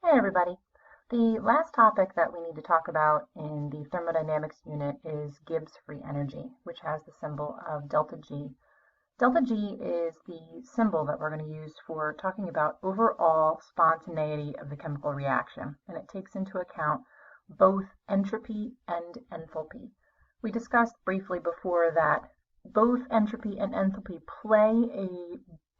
Hey everybody. The last topic that we need to talk about in the thermodynamics unit is Gibbs Free Energy, which has the symbol of delta G. Delta G is the symbol that we're going to use for talking about overall spontaneity of the chemical reaction, and it takes into account both entropy and enthalpy. We discussed briefly before that both entropy and enthalpy play a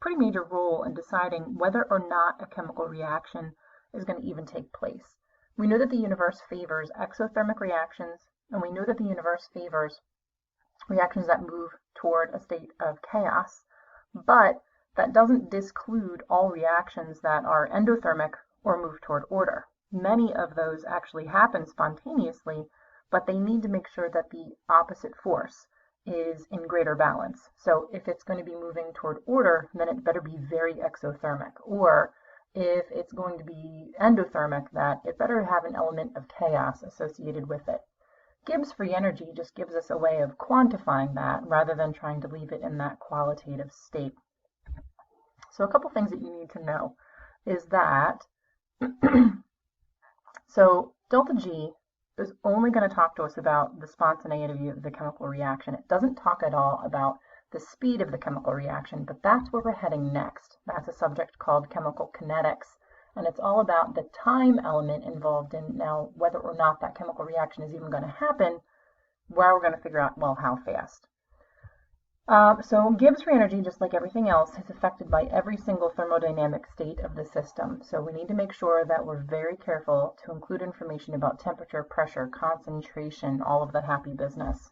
pretty major role in deciding whether or not a chemical reaction is going to even take place. We know that the universe favors exothermic reactions, and we know that the universe favors reactions that move toward a state of chaos, but that doesn't disclude all reactions that are endothermic or move toward order. Many of those actually happen spontaneously, but they need to make sure that the opposite force is in greater balance. So if it's going to be moving toward order, then it better be very exothermic, or if it's going to be endothermic, that it better have an element of chaos associated with it. Gibbs Free Energy just gives us a way of quantifying that rather than trying to leave it in that qualitative state. So a couple things that you need to know is that so delta G is only going to talk to us about the spontaneity of the chemical reaction. It doesn't talk at all about the speed of the chemical reaction, but that's where we're heading next. That's a subject called chemical kinetics, and it's all about the time element involved in now whether or not that chemical reaction is even going to happen, where we're going to figure out, well, how fast. So Gibbs free energy, just like everything else, is affected by every single thermodynamic state of the system. So we need to make sure that we're very careful to include information about temperature, pressure, concentration, all of the happy business.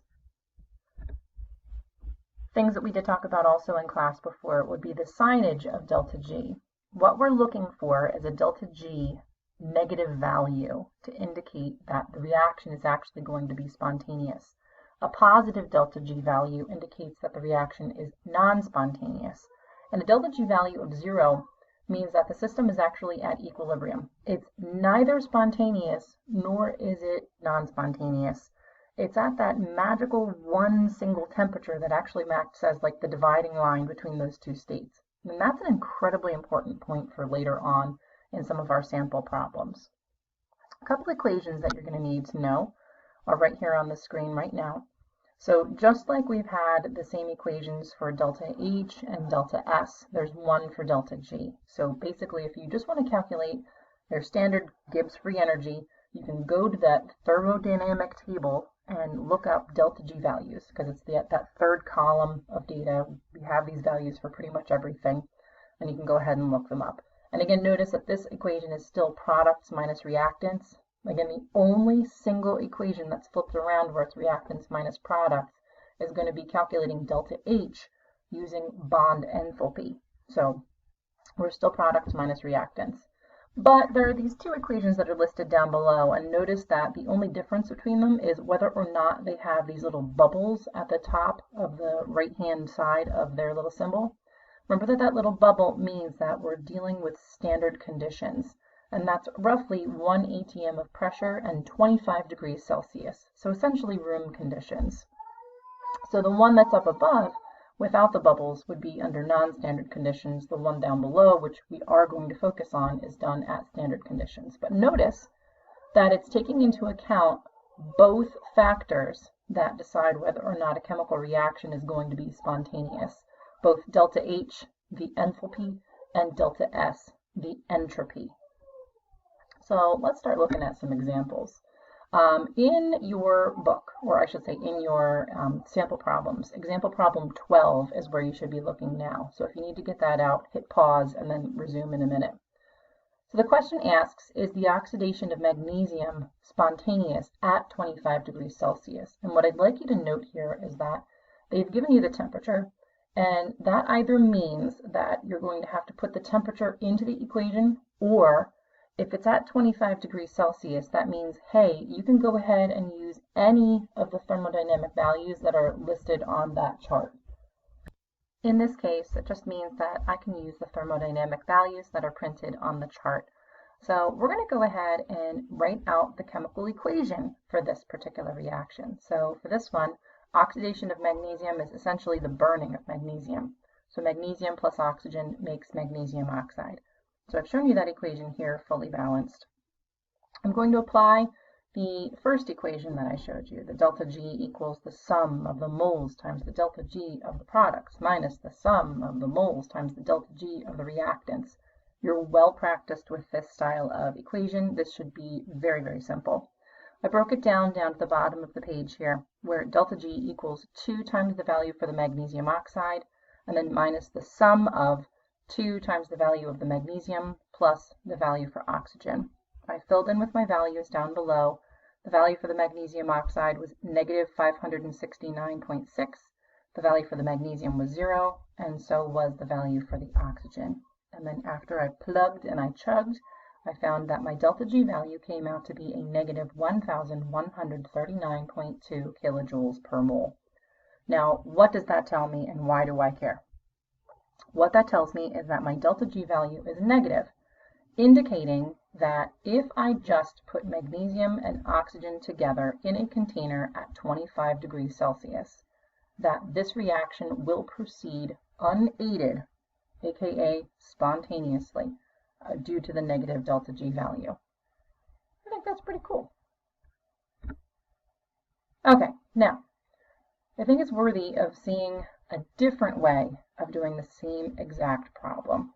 Things that we did talk about also in class before would be the signage of delta G. What we're looking for is a delta G negative value to indicate that the reaction is actually going to be spontaneous. A positive delta G value indicates that the reaction is non-spontaneous. And a delta G value of 0 means that the system is actually at equilibrium. It's neither spontaneous nor is it non-spontaneous. It's at that magical one single temperature that actually acts as like the dividing line between those two states. And that's an incredibly important point for later on in some of our sample problems. A couple equations that you're going to need to know are right here on the screen right now. So just like we've had the same equations for delta H and delta S, there's one for delta G. So basically, if you just want to calculate your standard Gibbs free energy, you can go to that thermodynamic table and look up delta G values, because it's that third column of data. We have these values for pretty much everything, and you can go ahead and look them up. And again, notice that this equation is still products minus reactants. Again, the only single equation that's flipped around where it's reactants minus products is going to be calculating delta H using bond enthalpy. So we're still products minus reactants. But there are these two equations that are listed down below, and notice that the only difference between them is whether or not they have these little bubbles at the top of the right-hand side of their little symbol. Remember that that little bubble means that we're dealing with standard conditions, and that's roughly 1 atm of pressure and 25 degrees Celsius, so essentially room conditions. So the one that's up above without the bubbles would be under non-standard conditions. The one down below, which we are going to focus on, is done at standard conditions. But notice that it's taking into account both factors that decide whether or not a chemical reaction is going to be spontaneous, both delta H, the enthalpy, and delta S, the entropy. So let's start looking at some examples. In your book, or I should say in your sample problems, example problem 12 is where you should be looking now. So if you need to get that out, hit pause and then resume in a minute. So the question asks, is the oxidation of magnesium spontaneous at 25 degrees Celsius? And what I'd like you to note here is that they've given you the temperature, and that either means that you're going to have to put the temperature into the equation, or if it's at 25 degrees Celsius, that means, hey, you can go ahead and use any of the thermodynamic values that are listed on that chart. In this case, it just means that I can use the thermodynamic values that are printed on the chart. So we're going to go ahead and write out the chemical equation for this particular reaction. So for this one, oxidation of magnesium is essentially the burning of magnesium. So magnesium plus oxygen makes magnesium oxide. So I've shown you that equation here, fully balanced. I'm going to apply the first equation that I showed you. The delta G equals the sum of the moles times the delta G of the products minus the sum of the moles times the delta G of the reactants. You're well practiced with this style of equation. This should be very, very simple. I broke it down to the bottom of the page here, where delta G equals 2 times the value for the magnesium oxide, and then minus the sum of 2 times the value of the magnesium plus the value for oxygen. I filled in with my values down below. The value for the magnesium oxide was negative 569.6. The value for the magnesium was 0, and so was the value for the oxygen. And then after I plugged and I chugged, I found that my delta G value came out to be a negative 1,139.2 kilojoules per mole. Now, what does that tell me and why do I care? What that tells me is that my delta G value is negative, indicating that if I just put magnesium and oxygen together in a container at 25 degrees Celsius, that this reaction will proceed unaided, aka spontaneously, due to the negative delta G value. I think that's pretty cool. Okay, now, I think it's worthy of seeing a different way of doing the same exact problem.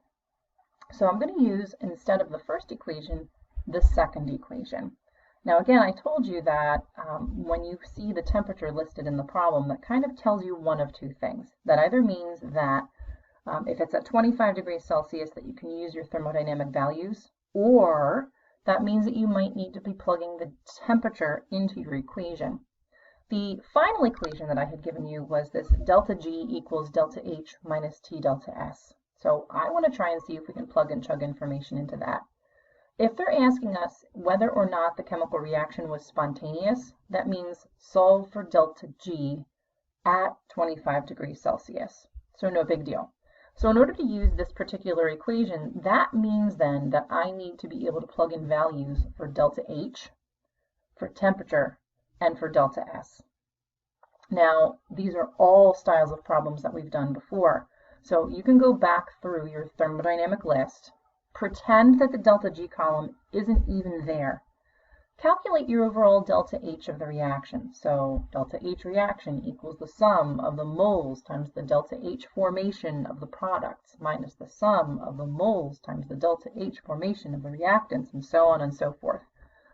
So I'm going to use, instead of the first equation, the second equation. Now again, I told you that when you see the temperature listed in the problem, that kind of tells you one of two things. That either means that if it's at 25 degrees Celsius that you can use your thermodynamic values, or that means that you might need to be plugging the temperature into your equation. The final equation that I had given you was this delta G equals delta H minus T delta S. So I want to try and see if we can plug and chug information into that. If they're asking us whether or not the chemical reaction was spontaneous, that means solve for delta G at 25 degrees Celsius. So no big deal. So in order to use this particular equation, that means then that I need to be able to plug in values for delta H, for temperature, and for delta S. Now, these are all styles of problems that we've done before. So you can go back through your thermodynamic list, pretend that the delta G column isn't even there. Calculate your overall delta H of the reaction. So delta H reaction equals the sum of the moles times the delta H formation of the products minus the sum of the moles times the delta H formation of the reactants, and so on and so forth.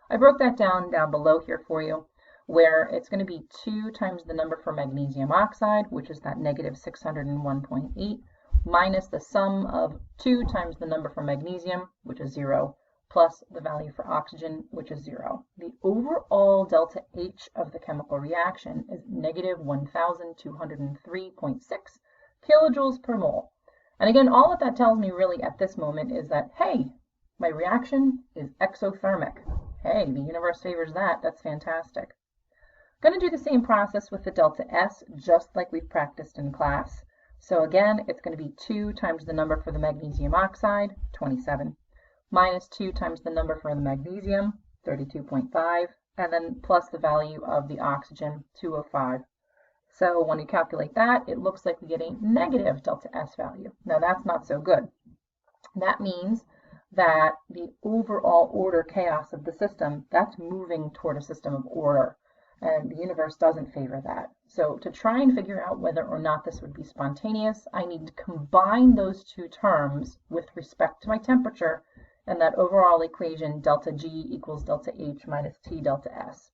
I broke that down below here for you, where it's going to be 2 times the number for magnesium oxide, which is that negative 601.8, minus the sum of 2 times the number for magnesium, which is 0, plus the value for oxygen, which is 0. The overall delta H of the chemical reaction is negative 1,203.6 kilojoules per mole. And again, all that tells me really at this moment is that, hey, my reaction is exothermic. Hey, the universe favors that. That's fantastic. I'm going to do the same process with the delta S, just like we've practiced in class. So again, it's going to be 2 times the number for the magnesium oxide, 27, minus 2 times the number for the magnesium, 32.5, and then plus the value of the oxygen, 205. So when you calculate that, it looks like we get a negative delta S value. Now that's not so good. That means that the overall order chaos of the system, that's moving toward a system of order. And the universe doesn't favor that. So to try and figure out whether or not this would be spontaneous, I need to combine those two terms with respect to my temperature and that overall equation delta G equals delta H minus T delta S.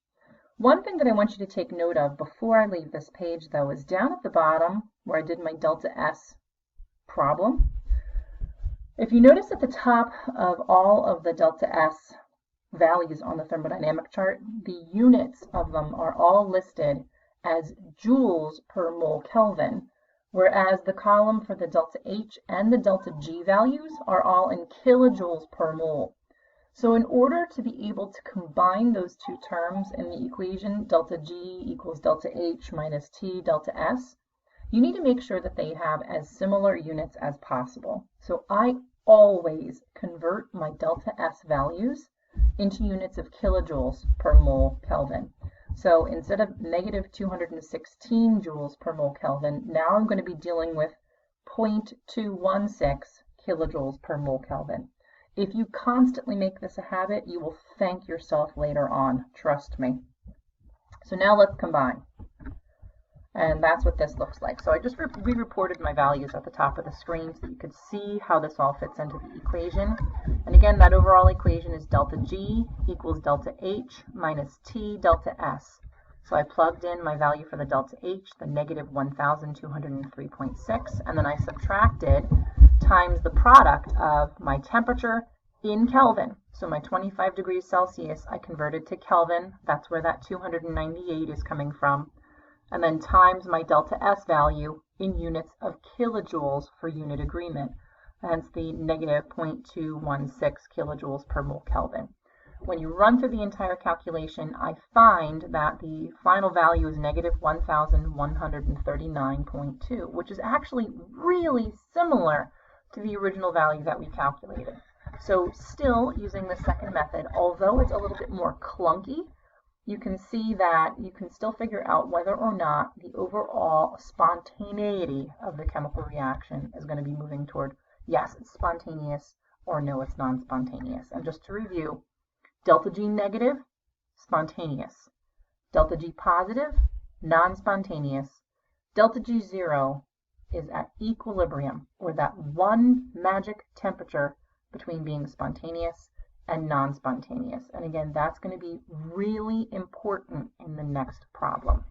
One thing that I want you to take note of before I leave this page, though, is down at the bottom where I did my delta S problem. If you notice at the top of all of the delta S values on the thermodynamic chart, the units of them are all listed as joules per mole Kelvin, whereas the column for the delta H and the delta G values are all in kilojoules per mole. So in order to be able to combine those two terms in the equation, delta G equals delta H minus T delta S, you need to make sure that they have as similar units as possible. So I always convert my delta S values into units of kilojoules per mole Kelvin. So instead of negative 216 joules per mole Kelvin, now I'm going to be dealing with 0.216 kilojoules per mole Kelvin. If you constantly make this a habit, you will thank yourself later on, trust me. So now let's combine. And that's what this looks like. So I just re-reported my values at the top of the screen so that you could see how this all fits into the equation. And again, that overall equation is delta G equals delta H minus T delta S. So I plugged in my value for the delta H, the negative 1,203.6, and then I subtracted times the product of my temperature in Kelvin. So my 25 degrees Celsius, I converted to Kelvin. That's where that 298 is coming from. And then times my delta S value in units of kilojoules for unit agreement, hence the negative 0.216 kilojoules per mole Kelvin. When you run through the entire calculation, I find that the final value is negative 1,139.2, which is actually really similar to the original value that we calculated. So still using the second method, although it's a little bit more clunky, you can see that you can still figure out whether or not the overall spontaneity of the chemical reaction is going to be moving toward, yes, it's spontaneous, or no, it's non-spontaneous. And just to review, delta G negative, spontaneous. Delta G positive, non-spontaneous. Delta G zero is at equilibrium, or that one magic temperature between being spontaneous and non-spontaneous. And again, that's going to be really important in the next problem.